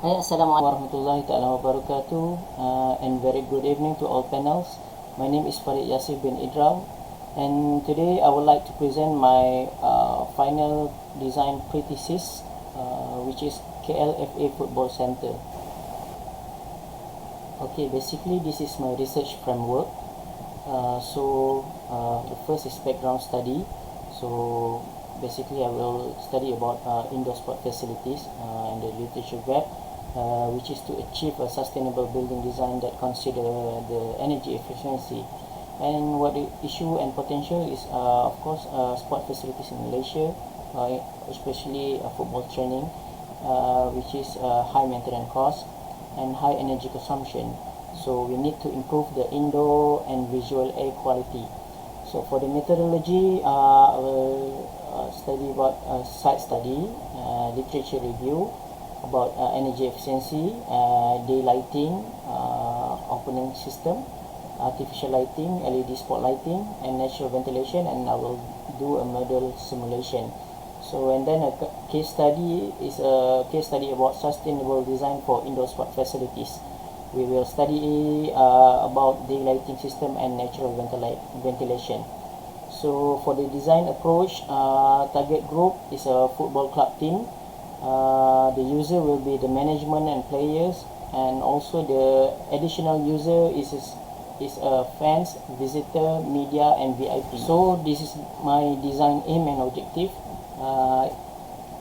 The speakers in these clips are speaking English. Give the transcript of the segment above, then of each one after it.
Assalamualaikum warahmatullahi ta'ala wabarakatuh, and very good evening to all panels. My name is Farid Yasir bin Idral, and today I would like to present my final design thesis, which is KLFA Football Center. Okay, basically this is my research framework. The first is background study. So basically I will study about indoor sport facilities and the literature gap, which is to achieve a sustainable building design that consider the energy efficiency. And what the issue and potential is, of course, sport facilities in Malaysia, especially football training, which is high maintenance cost and high energy consumption. So we need to improve the indoor and visual air quality. So for the methodology, I will study about site study, literature review about energy efficiency, daylighting, opening system, artificial lighting, LED spot lighting, and natural ventilation, and I will do a model simulation. So and then a case study is a case study about sustainable design for indoor sport facilities. We will study about daylighting system and natural ventilation. So for the design approach, target group is a football club team. The user will be the management and players, and also the additional user is fans, visitor, media, and VIP. So this is my design aim and objective.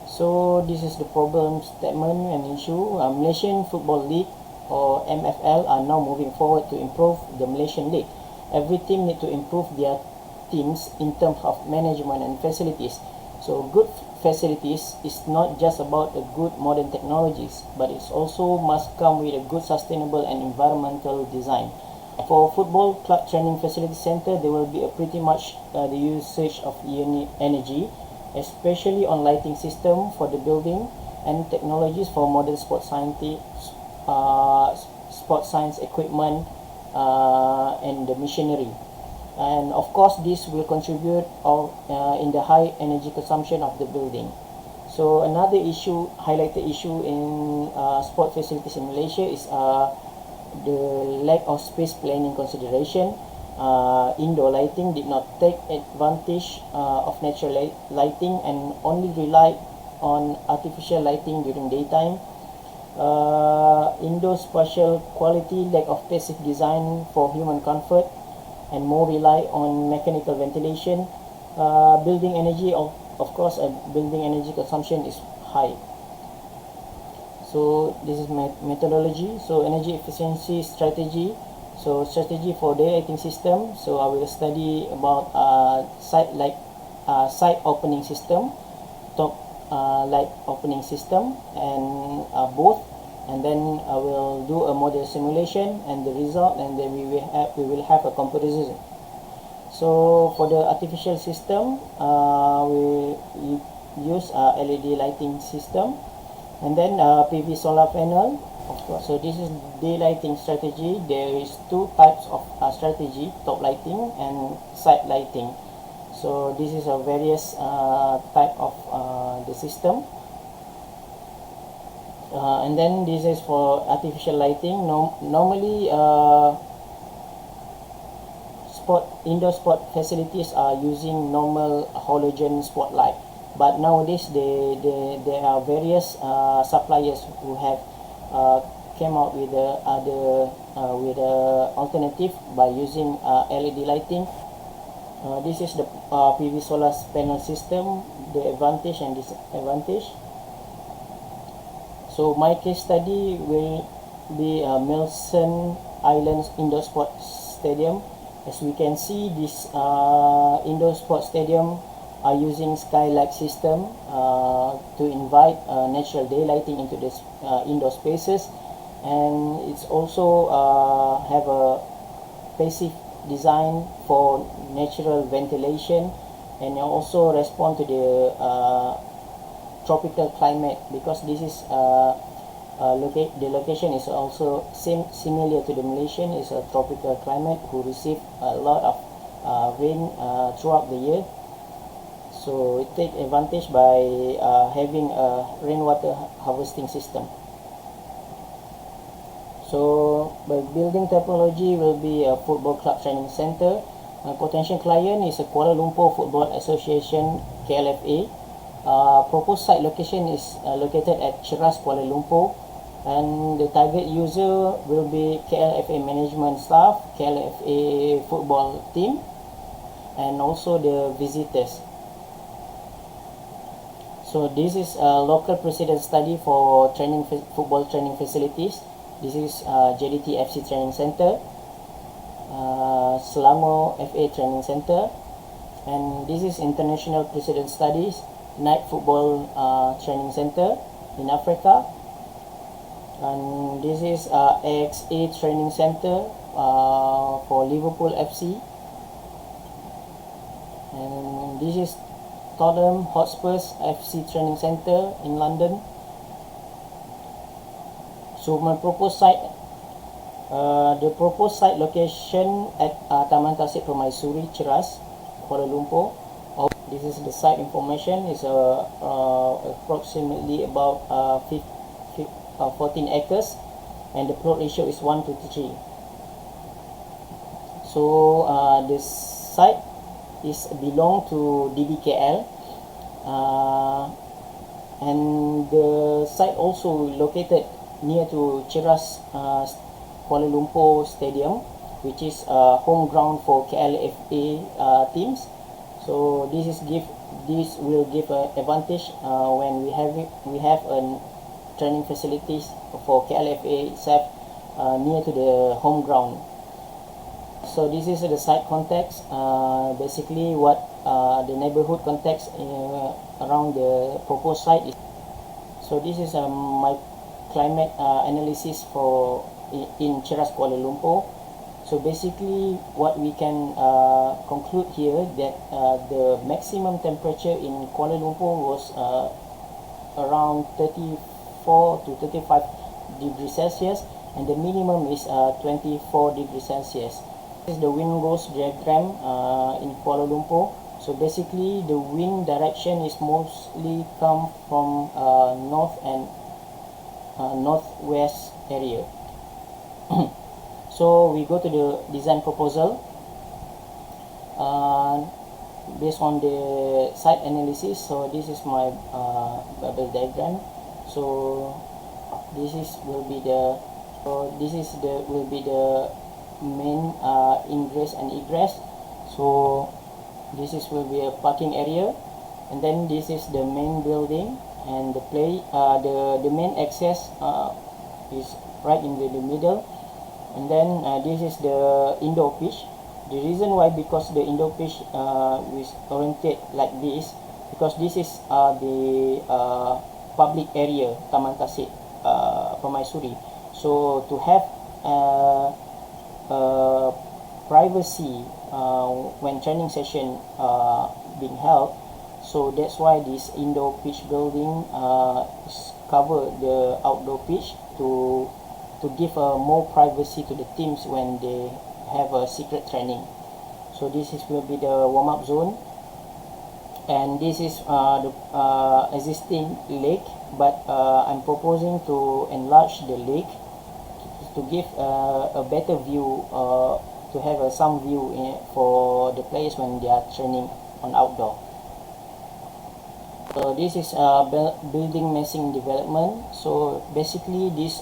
So this is the problem statement and issue. Malaysian Football League, or MFL, are now moving forward to improve the Malaysian League. Every team need to improve their teams in terms of management and facilities. So good facilities is not just about a good modern technologies, but it's also must come with a good sustainable and environmental design. For football club training facility center, there will be a pretty much the usage of energy, especially on lighting system for the building and technologies for modern sport science equipment and the machinery. And of course this will contribute in the high energy consumption of the building. So another highlighted issue in sport facilities in Malaysia is the lack of space planning consideration. Indoor lighting did not take advantage of natural lighting and only relied on artificial lighting during daytime. Indoor spatial quality, lack of passive design for human comfort, and more rely on mechanical ventilation. Building energy, of course, building energy consumption is high. So this is methodology. So energy efficiency strategy. So strategy for daylighting system. So I will study about site opening system, top light opening system, and both. And then I will do a model simulation and the result, and then we will have a comparison. So for the artificial system, we use LED lighting system, and then PV solar panel, of course. So this is daylighting strategy. There is two types of strategy: top lighting and side lighting. So this is a various type of the system. And then this is for artificial lighting. Normally indoor sport facilities are using normal halogen spotlight, but nowadays there are various suppliers who have came out with with alternative by using LED lighting. This is the PV solar panel system, the advantage and disadvantage. So my case study will be Milson Islands Indoor Sports Stadium. As we can see, this indoor sports stadium are using skylight system to invite natural daylighting into this indoor spaces, and it's also have a passive design for natural ventilation, and also respond to the tropical climate, because this is the location is also similar to the Malaysian, is a tropical climate who receive a lot of rain throughout the year. So it take advantage by having a rainwater harvesting system. So the building typology will be a football club training center. My potential client is a Kuala Lumpur Football Association, KLFA. Proposed site location is located at Cheras, Kuala Lumpur, and the target user will be KLFA management staff, KLFA football team, and also the visitors. So this is a local precedent study for football training facilities. This is JDT FC Training Center, Selangor FA Training Center, and this is international precedent studies, Night Football Training Center in Africa, and this is AXA Training Center for Liverpool FC, and this is Tottenham Hotspurs FC Training Center in London. So my proposed site, the proposed site location at Taman Tasik Permaisuri, Cheras, Kuala Lumpur. This is the site information. It's approximately about 14 acres, and the plot ratio is 1:3. So this site is belong to DBKL, and the site also located near to Cheras Kuala Lumpur Stadium, which is home ground for KLFA teams. So this will give an advantage when we have a training facilities for KLFA itself near to the home ground. So this is the site context, basically what the neighborhood context around the proposed site is. So this is my climate analysis for in Cheras, Kuala Lumpur. So basically what we can conclude here that the maximum temperature in Kuala Lumpur was around 34 to 35 degrees Celsius, and the minimum is 24 degrees Celsius. This is the wind gauge diagram in Kuala Lumpur. So basically the wind direction is mostly come from north and northwest area. So we go to the design proposal. Based on the site analysis, so this is my bubble diagram. So this will be the main ingress and egress. So this will be a parking area, and then this is the main building, and the main access is right in the middle, and then this is the indoor pitch. The reason why, because the indoor pitch is oriented like this, because this is the public area Taman Tasik Permaisuri. So to have privacy when training session being held, so that's why this indoor pitch building cover the outdoor pitch to give more privacy to the teams when they have a secret training. So this will be the warm-up zone, and this is the existing lake, but I'm proposing to enlarge the lake to give a better view, to have some view for the players when they are training on outdoor. So this is building massing development. So basically this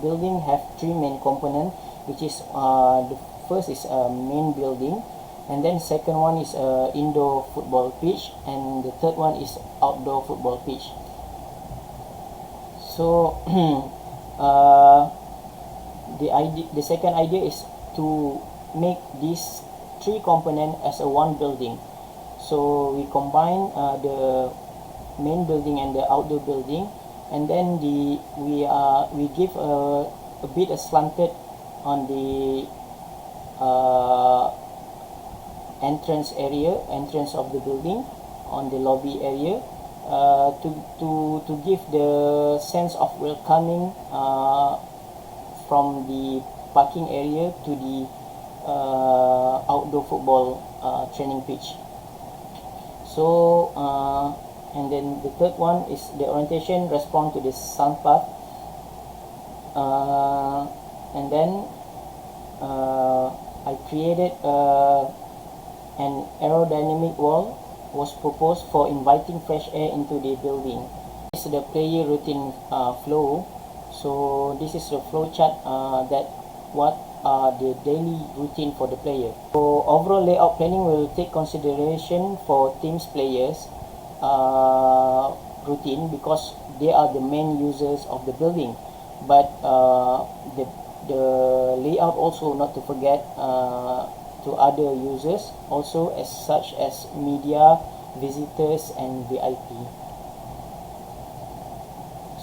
building have three main components, which is the first is a main building, and then second one is indoor football pitch, and the third one is outdoor football pitch. So the second idea is to make these three components as a one building. So we combine the main building and the outdoor building, and then we give a bit slanted on the entrance of the building, on the lobby area, to give the sense of welcoming from the parking area to the outdoor football training pitch. So and then the third one is the orientation response to the sun path. and then I created an aerodynamic wall was proposed for inviting fresh air into the building. This is the player routine flow. So this is the flow chart that what are the daily routine for the player. So overall layout planning will take consideration for teams players routine because they are the main users of the building. But the layout also not to forget to other users also as such as media, visitors and VIP.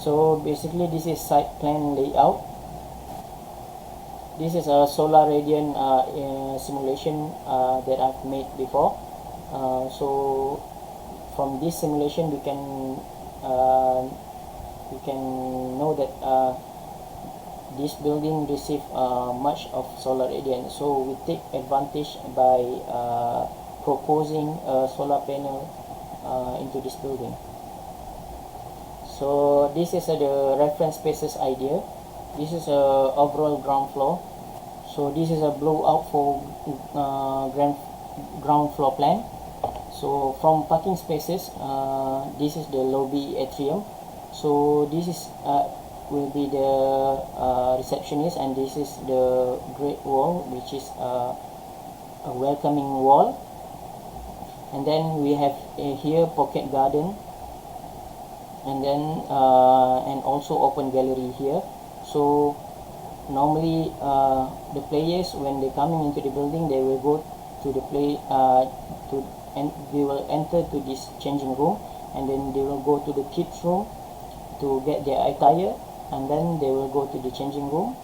So basically this is site plan layout. This is a solar radiant simulation that I've made before. So from this simulation we can know that this building receive much of solar radiance. So we take advantage by proposing a solar panel into this building. So this is the reference spaces idea. This is a overall ground floor. So this is a blowout for ground floor plan. So from parking spaces, this is the lobby atrium. So this is will be the receptionist, and this is the great wall, which is a welcoming wall. And then we have here pocket garden, and then and also open gallery here. So normally the players when they coming into the building, they will go to the and they will enter to this changing room, and then they will go to the kids room to get their attire, and then they will go to the changing room,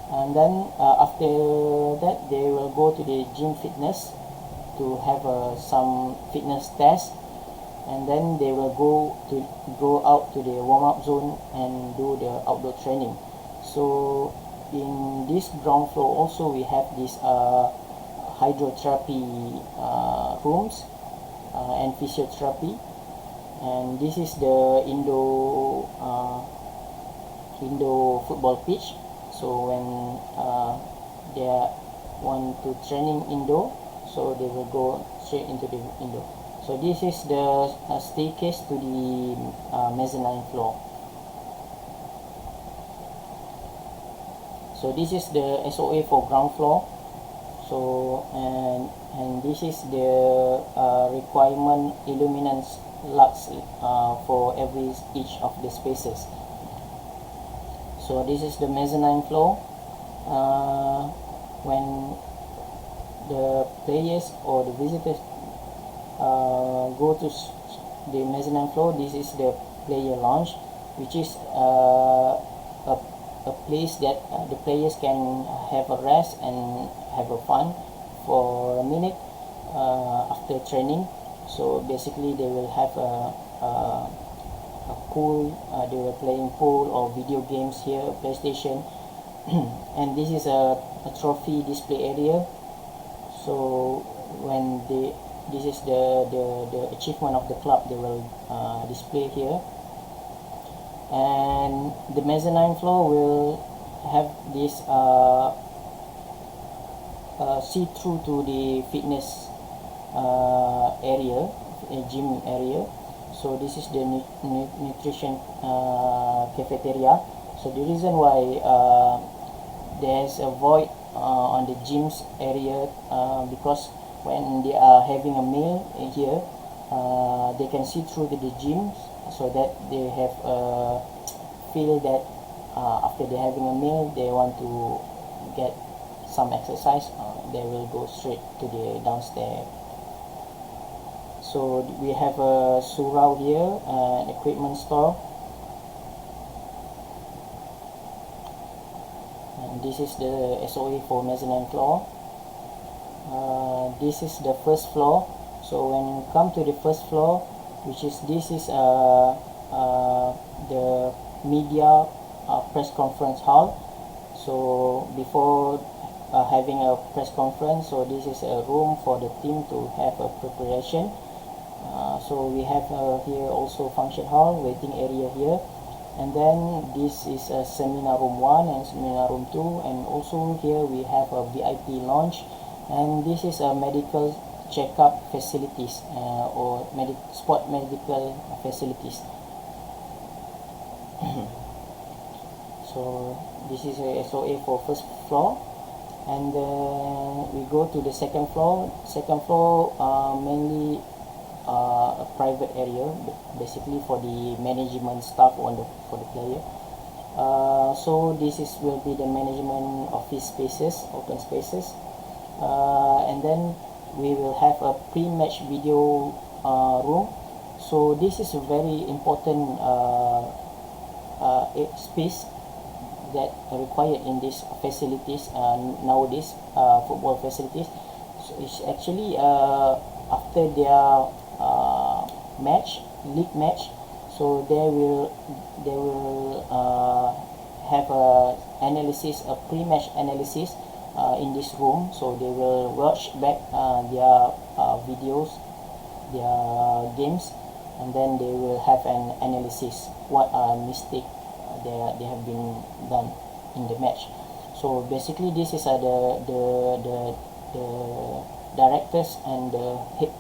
and then after that they will go to the gym fitness to have some fitness test, and then they will go out to the warm-up zone and do the outdoor training. So in this ground floor also we have this hydrotherapy rooms and physiotherapy, and this is the indoor football pitch. So when they want to training indoor, so they will go straight into the indoor. So this is the staircase to the mezzanine floor. So this is the SOA for ground floor. So and this is the requirement illuminance lux for each of the spaces. So this is the mezzanine floor. When the players or the visitors go to the mezzanine floor, this is the player lounge, which is a place that the players can have a rest and have a fun for a minute after training. So basically they will have a pool, they were playing pool or video games here, PlayStation. And this is a trophy display area. So when this is the achievement of the club, they will display here. And the mezzanine floor will have this see through to the fitness area, gym area. So this is the nutrition cafeteria. So the reason why there's a void on the gyms area because when they are having a meal here, they can see through to the gyms, so that they have feel that after they're having a meal, they want to get some exercise, they will go straight to the downstairs. So we have a surau here, an equipment store, and this is the SOA for mezzanine floor. This is the first floor. So when you come to the first floor, which is this is the media press conference hall. So before having a press conference, so this is a room for the team to have a preparation. So we have here also function hall, waiting area here, And then this is a seminar room 1 and seminar room 2, and also here we have a VIP lounge, and this is a medical checkup facilities or sport medical facilities. So this is a SOA for first floor, and then we go to the second floor. Second floor mainly a private area, basically for the management staff or for the player. So this will be the management office spaces, open spaces, and then we will have a pre-match video room. So this is a very important space that are required in these facilities nowadays, football facilities. So it's actually after their league match, so they will have a pre-match analysis in this room. So they will watch back their videos, their games, and then they will have an analysis what mistake they have been done in the match. So basically this is the directors and the head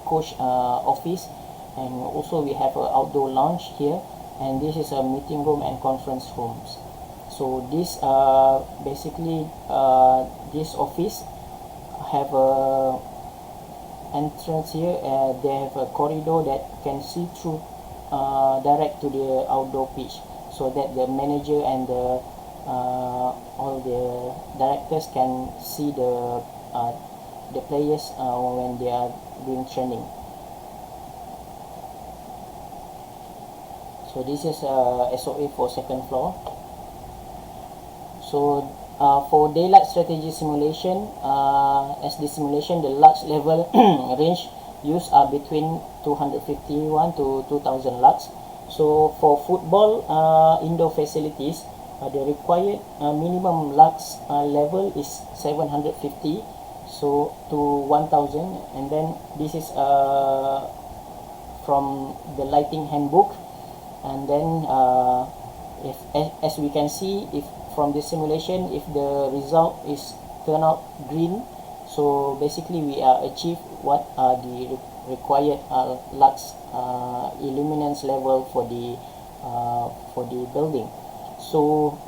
coach office, and also we have an outdoor lounge here, and this is a meeting room and conference rooms. So this basically this office have a entrance here. They have a corridor that can see through direct to the outdoor pitch, so that the manager and all the directors can see the players when they are doing training. So this is SOA for second floor. So for daylight strategy simulation, as the simulation, the lux level range used are between 251 to 2000 lux. So for football indoor facilities, the required minimum lux level is 750 so to 1000, and then this is from the lighting handbook. And then if as we can see, if from the simulation, if the result is turn out green, so basically we achieve what are the required lux illuminance level for the building. So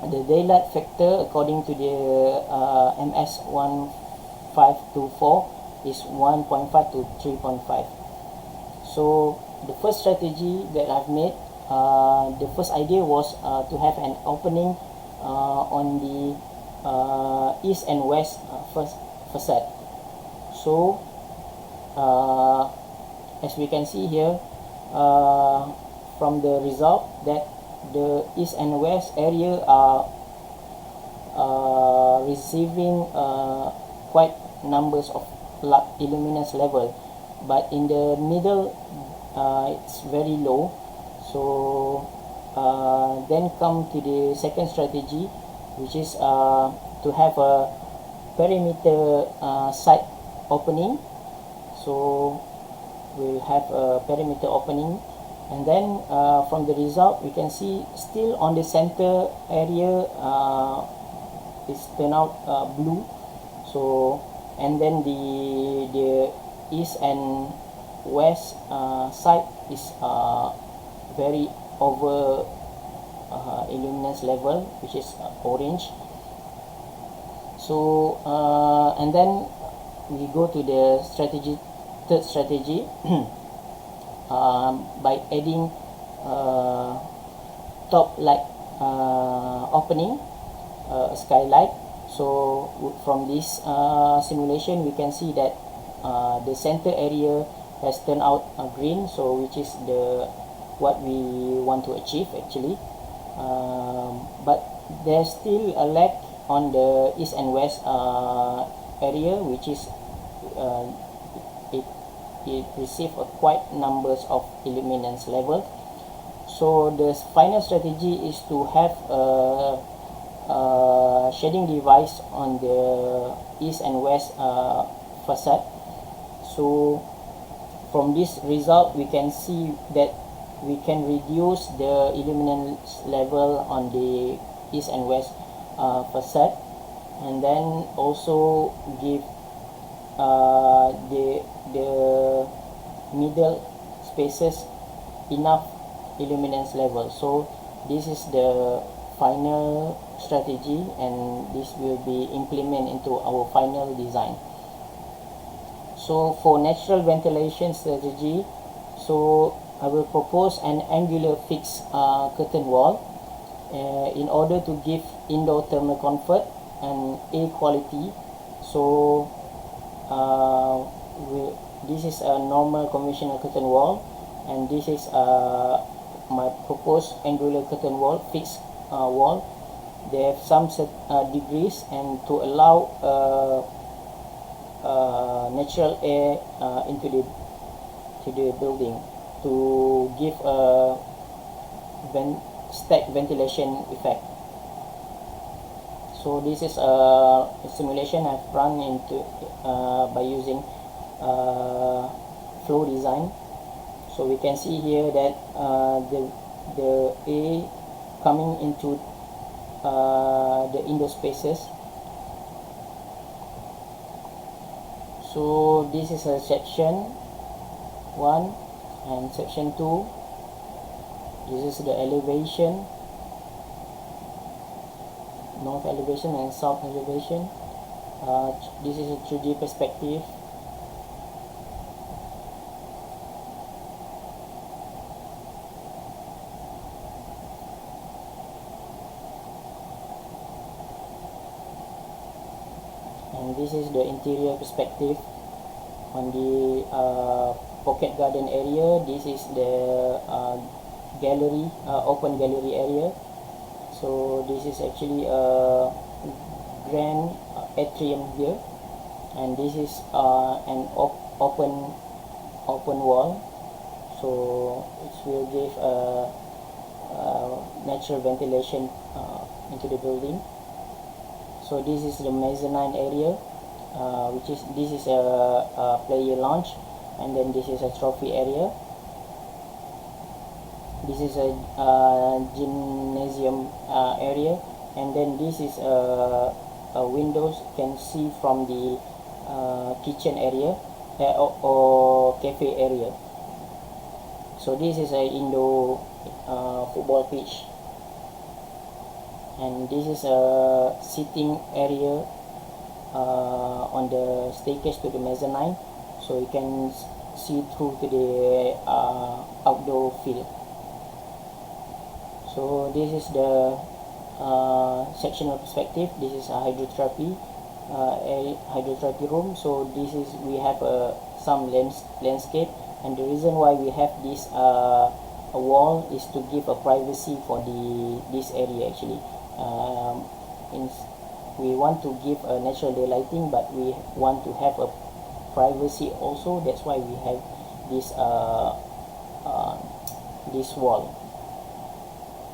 the daylight factor according to the MS 1524 is 1.5 to 3.5. So the first strategy that I've made, the first idea was to have an opening on the east and west first facade. So as we can see here from the result, that the east and west area are receiving quite numbers of illuminance level, but in the middle it's very low. So then come to the second strategy, which is to have a perimeter side opening. So we have a perimeter opening, and then from the result we can see still on the center area it's turned out blue. So and then the east and west side is very over illuminance level, which is orange. So and then we go to the third strategy by adding top light opening, skylight. So from this simulation we can see that the center area has turned out green, so which is what we want to achieve actually, but there's still a lack on the east and west area, which is it receive a quite numbers of illuminance level. So the final strategy is to have a shading device on the east and west facade. So from this result we can see that we can reduce the illuminance level on the east and west facade, and then also give the middle spaces enough illuminance level. So this is the final strategy, and this will be implemented into our final design. So for natural ventilation strategy, so I will propose an angular fixed curtain wall in order to give indoor thermal comfort and air quality. So this is a normal conventional curtain wall, and this is my proposed angular curtain wall, fixed wall. They have some degrees, and to allow natural air into the building, to give a stack ventilation effect. So this is a simulation I've run into by using flow design. So we can see here that the air coming into the indoor spaces. So this is a section 1 and section 2. This is the elevation, north elevation and south elevation. This is a 3D perspective. And this is the interior perspective on the pocket garden area. This is the gallery, open gallery area. So this is actually a grand atrium here, and this is an open wall. So it will give natural ventilation into the building. So this is the mezzanine area, this is a player lounge, and then this is a trophy area. This is a gymnasium area, and then this is a windows can see from the kitchen area or cafe area. So this is a indoor football pitch, and this is a sitting area on the staircase to the mezzanine, so you can see through to the outdoor field. So this is the sectional perspective. This is a hydrotherapy room. So this is, we have some landscape, and the reason why we have this a wall is to give a privacy for this area actually. We want to give a natural daylighting, but we want to have a privacy also. That's why we have this wall.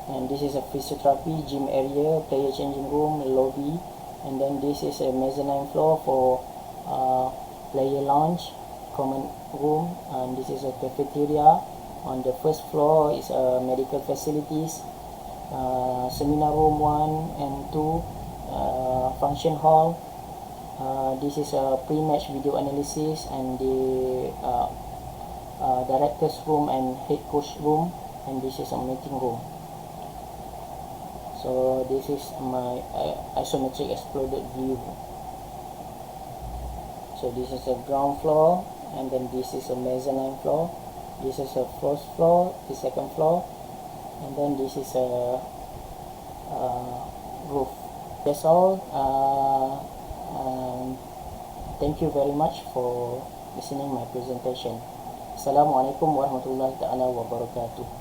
And this is a physiotherapy gym area, player changing room, lobby, and then this is a mezzanine floor for player lounge, common room, and this is a cafeteria. On the first floor is medical facilities, seminar room 1 and 2, function hall. This is a pre-match video analysis, and the director's room and head coach room, and this is a meeting room. So this is my isometric exploded view. So this is a ground floor, and then this is a mezzanine floor. This is a first floor, the second floor, and then this is a roof. That's all. Thank you very much for listening my presentation. Assalamualaikum warahmatullahi taala wabarakatuh.